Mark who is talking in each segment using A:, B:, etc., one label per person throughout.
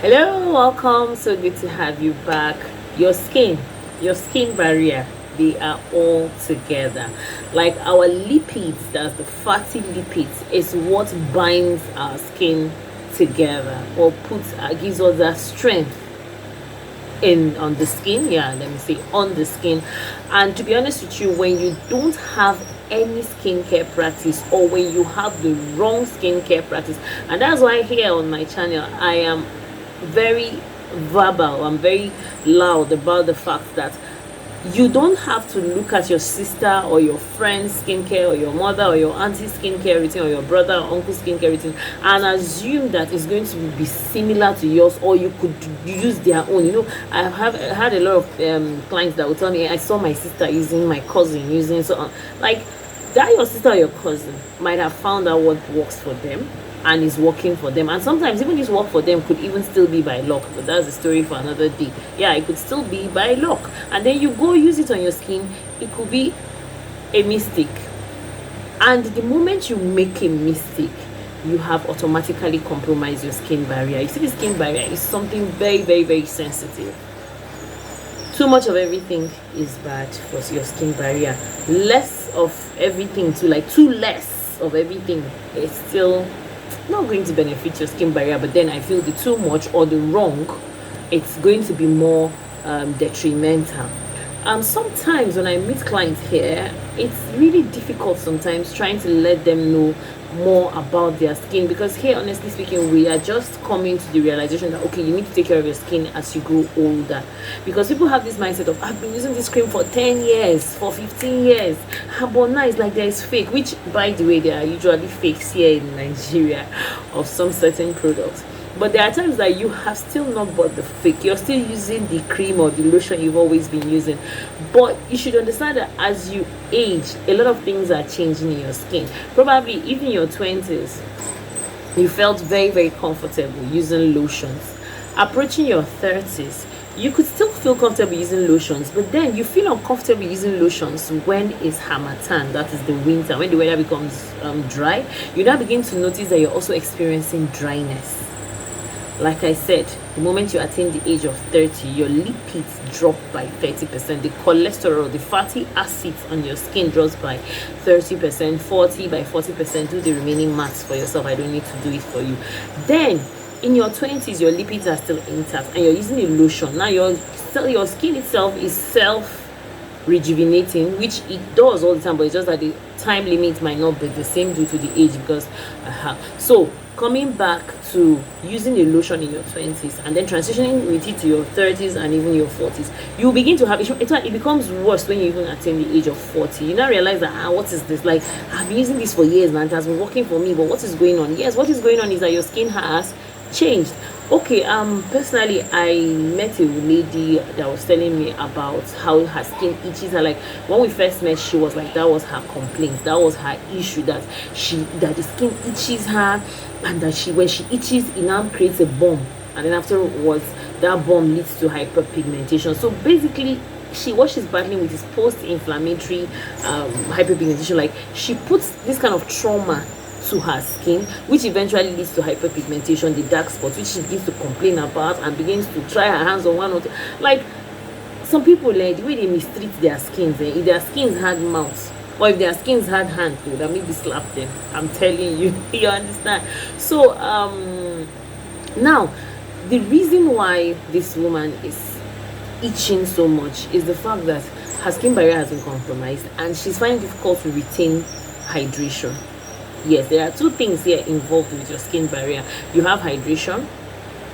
A: Hello, welcome. So good to have you back. Your skin barrier, they are all together. Like our lipids, that's the fatty lipids, is what binds our skin together or gives us that strength in on the skin. Yeah, let me say on the skin. And to be honest with you, when you don't have any skincare practice, or when you have the wrong skincare practice, and that's why here on my channel I am very verbal, I'm very loud about the fact that you don't have to look at your sister or your friend's skincare or your mother or your auntie's skincare routine or your brother or uncle's skincare routine and assume that it's going to be similar to yours, or you could use their own. I have had a lot of clients that will tell me, I saw my sister using, my cousin using, so on. Like, that your sister or your cousin might have found out what works for them and is working for them, and sometimes even this work for them could even still be by luck, but that's a story for another day. Yeah, it could still be by luck, and then you go use it on your skin, it could be a mistake. And the moment you make a mistake, you have automatically compromised your skin barrier. You see, the skin barrier is something very, very, very sensitive. Too much of everything is bad for your skin barrier. Less of everything, too less of everything is still not going to benefit your skin barrier. But then I feel the too much or the wrong, it's going to be more detrimental. Sometimes when I meet clients here, it's really difficult sometimes trying to let them know more about their skin, because here, honestly speaking, we are just coming to the realization that okay, you need to take care of your skin as you grow older, because people have this mindset of, I've been using this cream for 10 years, for 15 years, but now it's like there is fake, which by the way, there are usually fakes here in Nigeria of some certain products. But there are times that you have still not bought the fake, you're still using the cream or the lotion you've always been using. But you should understand that as you age, a lot of things are changing in your skin. Probably even in your 20s, you felt very, very comfortable using lotions. Approaching your 30s, you could still feel comfortable using lotions, but then you feel uncomfortable using lotions when it's harmattan, that is the winter, when the weather becomes dry. You now begin to notice that you're also experiencing dryness. Like I said, the moment you attain the age of 30, your lipids drop by 30%. The cholesterol, the fatty acids on your skin drops by 30%, 40 by 40%. Do the remaining maths for yourself. I don't need to do it for you. Then, in your 20s, your lipids are still intact and you're using a lotion. Now, your skin itself is self-rejuvenating, which it does all the time, but it's just that the time limit might not be the same due to the age, because so coming back to using a lotion in your 20s and then transitioning with it to your 30s and even your 40s, you begin to have it becomes worse when you even attain the age of 40. You now realize that what is this? Like, I've been using this for years now, it has been working for me, but what is going on? Yes, what is going on is that your skin has changed. Okay, personally, I met a lady that was telling me about how her skin itches her. Like, when we first met, she was like, that was her complaint, that was her issue, that the skin itches her, and that when she itches, it now creates a bump, and then afterwards that bump leads to hyperpigmentation. So basically, what she's battling with is post-inflammatory hyperpigmentation. Like, she puts this kind of trauma to her skin, which eventually leads to hyperpigmentation, the dark spots, which she begins to complain about and begins to try her hands on one or two. Like, some people, the way they mistreat their skins, if their skins had mouths, or if their skins had hands, they would have maybe slapped them. I'm telling you. You understand? So now, the reason why this woman is itching so much is the fact that her skin barrier has been compromised and she's finding it difficult to retain hydration. Yes, there are two things here involved with your skin barrier. You have hydration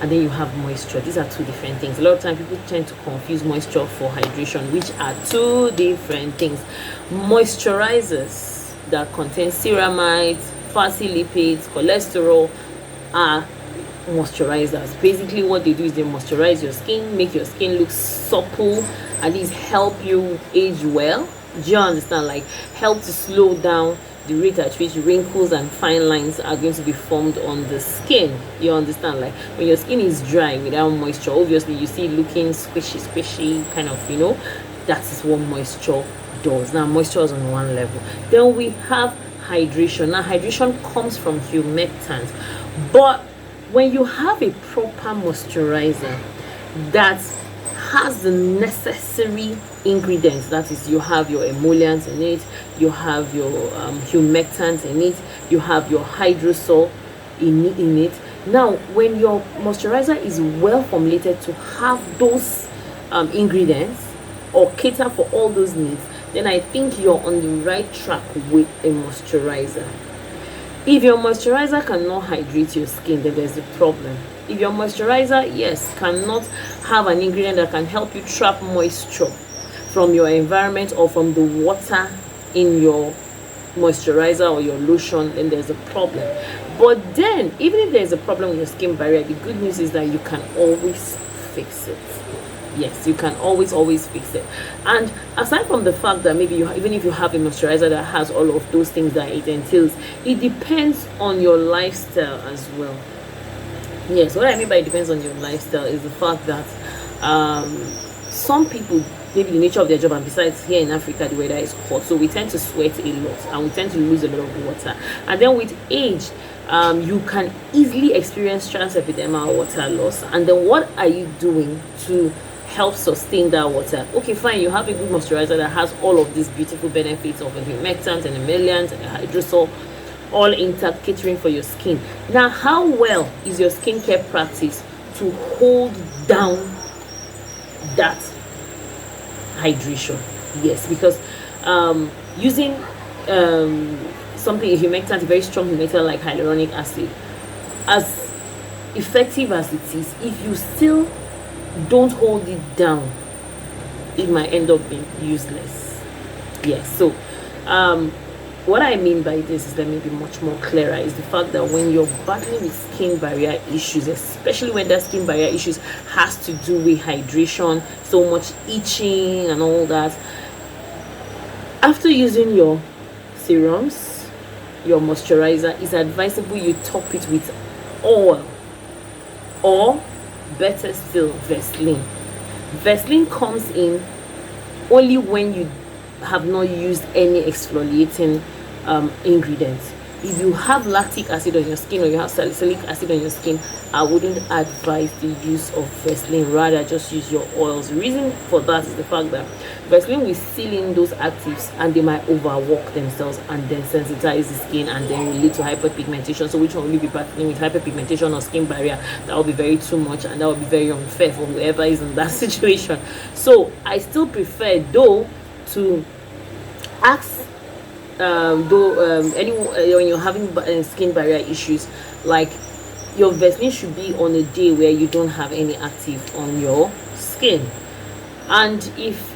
A: and then you have moisture. These are two different things. A lot of times people tend to confuse moisture for hydration, which are two different things. Moisturizers that contain ceramides, fatty lipids, cholesterol are moisturizers. Basically what they do is they moisturize your skin, make your skin look supple, at least help you age well. Do you understand? Like, help to slow down the rate at which wrinkles and fine lines are going to be formed on the skin. You understand? Like, when your skin is dry without moisture, obviously you see it looking squishy kind of, that is what moisture does. Now, moisture is on one level. Then we have hydration. Now, hydration comes from humectants, but When you have a proper moisturizer that has the necessary ingredients, that is, you have your emollients in it, you have your humectants in it, you have your hydrosol in it. Now, when your moisturizer is well formulated to have those ingredients or cater for all those needs, then I think you're on the right track with a moisturizer. If your moisturizer cannot hydrate your skin, then there's a problem. If your moisturizer, yes, cannot have an ingredient that can help you trap moisture from your environment or from the water in your moisturizer or your lotion, then there's a problem. But then, even if there's a problem with your skin barrier, the good news is that you can always fix it. Yes, you can always fix it. And aside from the fact that maybe even if you have a moisturizer that has all of those things that it entails, it depends on your lifestyle as well. Yes, what I mean by it depends on your lifestyle is the fact that some people, maybe the nature of their job, and besides here in Africa the weather is hot, so we tend to sweat a lot and we tend to lose a lot of water. And then with age, you can easily experience transepidermal water loss. And then what are you doing to help sustain that water? Okay, fine, you have a good moisturizer that has all of these beautiful benefits of a humectant and emollient and a hydrosol, all intact, catering for your skin. Now, how well is your skincare practice to hold down that hydration? Yes, because using something, a humectant, a very strong humectant like hyaluronic acid, as effective as it is, if you still don't hold it down, it might end up being useless. Yes, so what I mean by this is, let me be much more clearer, is the fact that when you're battling with skin barrier issues, especially when that skin barrier issues has to do with hydration, so much itching and all that, after using your serums, your moisturizer, it's advisable you top it with oil, or better still, Vaseline. Vaseline comes in only when you have not used any exfoliating ingredients. If you have lactic acid on your skin or you have salicylic acid on your skin, I wouldn't advise the use of Vaseline. Rather, just use your oils. The reason for that is the fact that Vaseline will seal in those actives and they might overwork themselves and then sensitize the skin, and then will lead to hyperpigmentation. So which one will you be battling with, hyperpigmentation or skin barrier? That will be very too much, and that will be very unfair for whoever is in that situation. So I still prefer, though, to ask when you're having skin barrier issues, like, your Vaseline should be on a day where you don't have any active on your skin. And if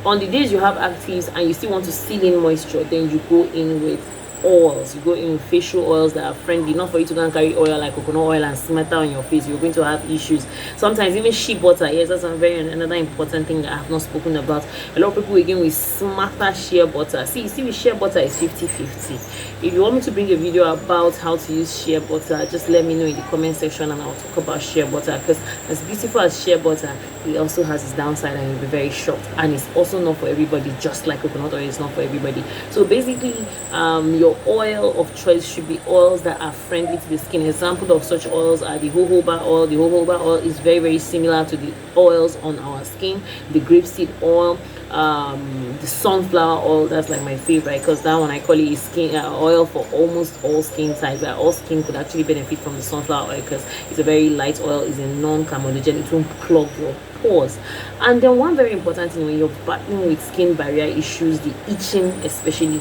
A: on the days you have actives and you still want to seal in moisture, then you go in with oils. You go in with facial oils that are friendly, not for you to go and carry oil like coconut oil and smatter on your face. You're going to have issues. Sometimes even shea butter. Yes, that's another important thing that I have not spoken about. A lot of people again with smatter shea butter. See with shea butter is 50-50. If you want me to bring a video about how to use shea butter, just let me know in the comment section and I'll talk about shea butter, because as beautiful as shea butter, it also has its downside and you'll be very shocked. And it's also not for everybody, just like coconut oil is not for everybody. So basically, your oil of choice should be oils that are friendly to the skin. Example of such oils are the jojoba oil. The jojoba oil is very similar to the oils on our skin. The grapeseed oil, the sunflower oil, that's like my favorite, because that one I call it skin oil for almost all skin types. That all skin could actually benefit from the sunflower oil because it's a very light oil, it's a non-comedogenic, it won't clog your pores. And then one very important thing when you're battling with skin barrier issues, the itching especially,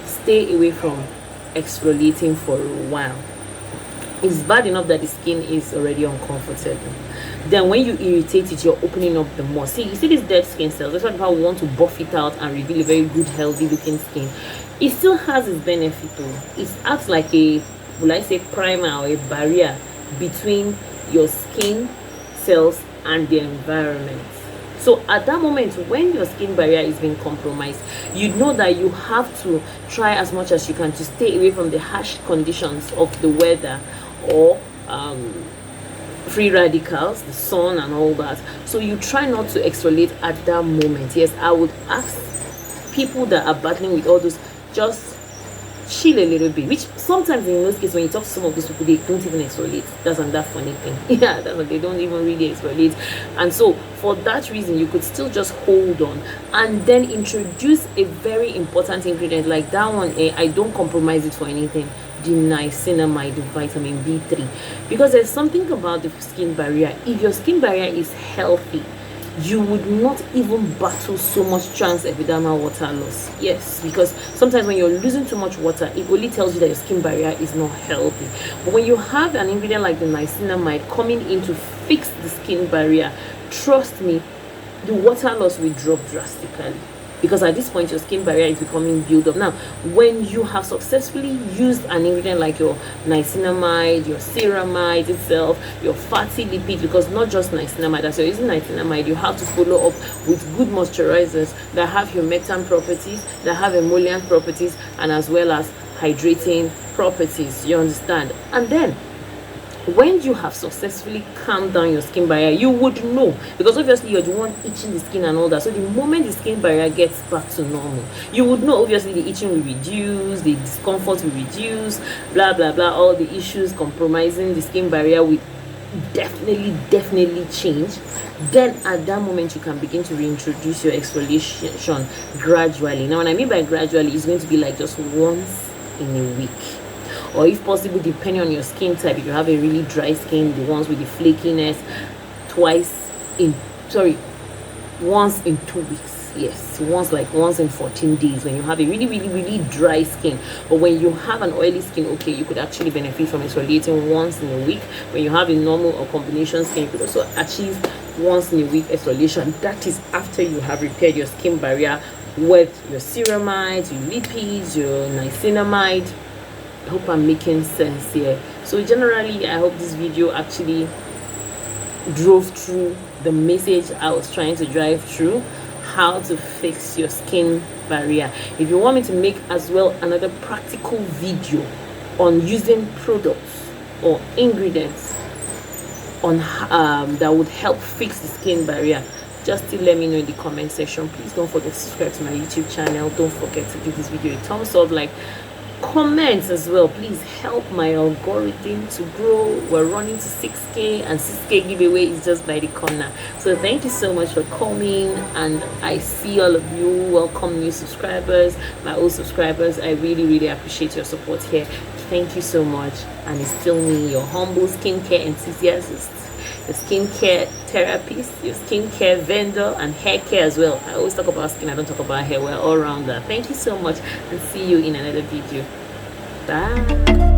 A: stay away from exfoliating for a while. It's bad enough that the skin is already uncomfortable. Then when you irritate it, you're opening up the more. See, you see these dead skin cells. That's why people want to buff it out and reveal a very good, healthy looking skin. It still has its benefit though. It acts like a, will I say, primer or a barrier between your skin cells and the environment. So at that moment when your skin barrier is being compromised, you know that you have to try as much as you can to stay away from the harsh conditions of the weather or free radicals, the sun and all that. So you try not to exfoliate at that moment. Yes, I would ask people that are battling with all those, just chill a little bit, which sometimes in most cases when you talk to some of these people, they don't even exfoliate. That's another funny thing. Yeah, they don't even really exfoliate. And so for that reason, you could still just hold on and then introduce a very important ingredient like that one. I don't compromise it for anything, the niacinamide vitamin B3, because there's something about the skin barrier. If your skin barrier is healthy, you would not even battle so much trans-epidermal water loss. Yes, because sometimes when you're losing too much water, it only tells you that your skin barrier is not healthy. But when you have an ingredient like the niacinamide coming in to fix the skin barrier, trust me, the water loss will drop drastically, because at this point your skin barrier is becoming built up. Now when you have successfully used an ingredient like your niacinamide, your ceramide itself, your fatty lipid, because not just niacinamide, as you're using niacinamide, you have to follow up with good moisturizers that have humectant properties, that have emollient properties, and as well as hydrating properties, you understand? And then when you have successfully calmed down your skin barrier, you would know, because obviously you're the one itching the skin and all that. So the moment the skin barrier gets back to normal, you would know. Obviously the itching will reduce, the discomfort will reduce, blah blah blah, all the issues compromising the skin barrier will definitely change. Then at that moment you can begin to reintroduce your exfoliation gradually. Now when I mean by gradually, it's going to be like just once in a week, or if possible, depending on your skin type, if you have a really dry skin, the ones with the flakiness, once in 2 weeks. Yes, once in 14 days, when you have a really dry skin. But when you have an oily skin, okay, you could actually benefit from exfoliating once in a week. When you have a normal or combination skin, you could also achieve once in a week exfoliation. That is after you have repaired your skin barrier with your ceramides, your lipids, your niacinamide. I hope I'm making sense here. So generally, I hope this video actually drove through the message I was trying to drive through, how to fix your skin barrier. If you want me to make as well another practical video on using products or ingredients on that would help fix the skin barrier, just still let me know in the comment section. Please don't forget to subscribe to my YouTube channel. Don't forget to give this video a thumbs up, like, comments as well. Please help my algorithm to grow. We're running to 6k, and 6k giveaway is just by the corner. So thank you so much for coming, and I see all of you. Welcome new subscribers, my old subscribers. I really appreciate your support here. Thank you so much. And it's still me, your humble skincare enthusiast, your skincare therapist, your skincare vendor, and hair care as well. I always talk about skin, I don't talk about hair. We're all around that. Thank you so much, and see you in another video. Bye.